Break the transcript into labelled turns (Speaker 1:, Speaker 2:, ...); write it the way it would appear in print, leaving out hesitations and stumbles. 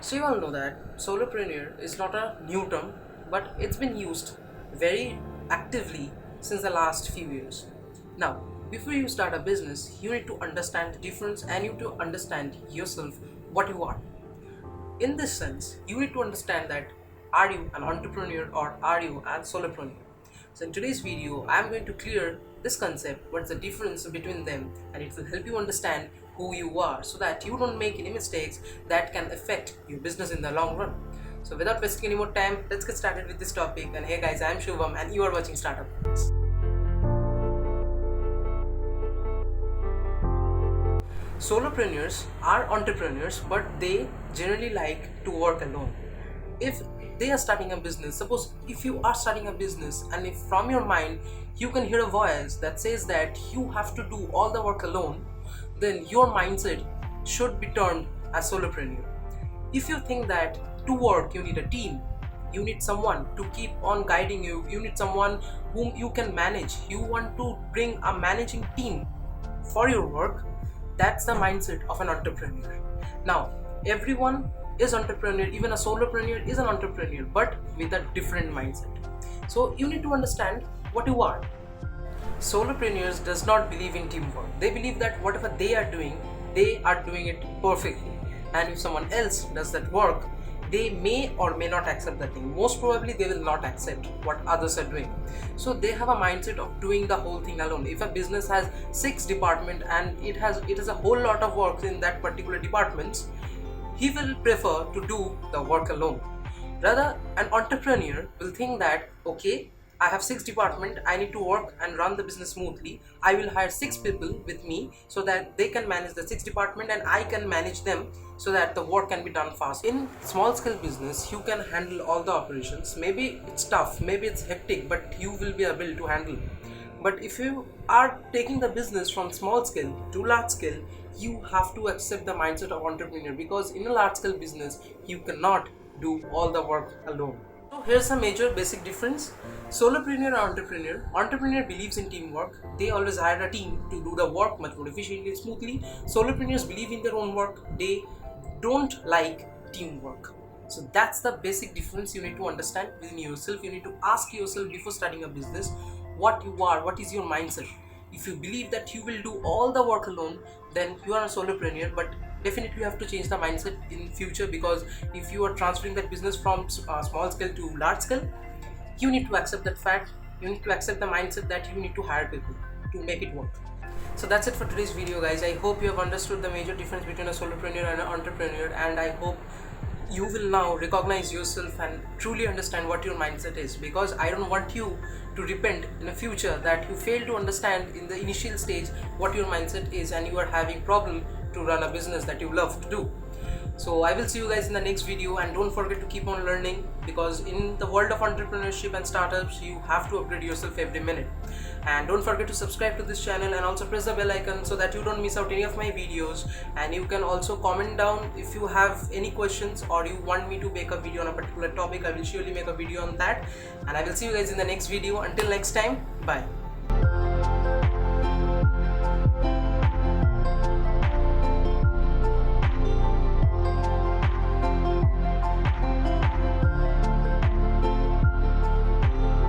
Speaker 1: So you all know that solopreneur is not a new term, but it's been used very actively since the last few years. Now, before you start a business, you need to understand the difference and you need to understand yourself what you are. In this sense, you need to understand that are you an entrepreneur or are you a solopreneur? So in today's video, I am going to clear this concept, what's the difference between them, and it will help you understand who you are so that you don't make any mistakes that can affect your business in the long run. So without wasting any more time, let's get started with this topic. And hey guys, I am Shubham and you are watching Startup. Solopreneurs are entrepreneurs, but they generally like to work alone. If they are starting a business, suppose if you are starting a business and if from your mind you can hear a voice that says that you have to do all the work alone, then your mindset should be turned as solopreneur. If you think that to work you need a team, you need someone to keep on guiding you, you need someone whom you can manage, you want to bring a managing team for your work, that's the mindset of an entrepreneur. Now, everyone is entrepreneur, even a solopreneur is an entrepreneur, but with a different mindset. So you need to understand what you are. Solopreneurs does not believe in teamwork. They believe that whatever they are doing it perfectly. And if someone else does that work, they may or may not accept that thing. Most probably they will not accept what others are doing. So they have a mindset of doing the whole thing alone. If a business has 6 departments and it has a whole lot of work in that particular departments, he will prefer to do the work alone. Rather, an entrepreneur will think that, okay, I have 6 departments, I need to work and run the business smoothly. I will hire 6 people with me so that they can manage the 6 departments and I can manage them so that the work can be done fast. In small scale business, you can handle all the operations. Maybe it's tough, maybe it's hectic, but you will be able to handle. But if you are taking the business from small scale to large scale, you have to accept the mindset of entrepreneur, because in a large scale business, you cannot do all the work alone. So here's a major basic difference. Solopreneur or entrepreneur believes in teamwork. They always hire a team to do the work much more efficiently and smoothly. Solopreneurs believe in their own work. They don't like teamwork. So that's the basic difference you need to understand within yourself. You need to ask yourself before starting a business what you are, what is your mindset. If you believe that you will do all the work alone, then you are a solopreneur, but definitely you have to change the mindset in future, because if you are transferring that business from small scale to large scale, you need to accept that fact. You need to accept the mindset that you need to hire people to make it work. So that's it for today's video, guys. I hope you have understood the major difference between a solopreneur and an entrepreneur, and I hope you will now recognize yourself and truly understand what your mindset is, because I don't want you to repent in the future that you failed to understand in the initial stage what your mindset is and you are having problem to run a business that you love to do. So I will see you guys in the next video, and don't forget to keep on learning, because in the world of entrepreneurship and startups, you have to upgrade yourself every minute. And don't forget to subscribe to this channel and also press the bell icon so that you don't miss out any of my videos. And you can also comment down if you have any questions or you want me to make a video on a particular topic. I will surely make a video on that, and I will see you guys in the next video. Until next time, bye.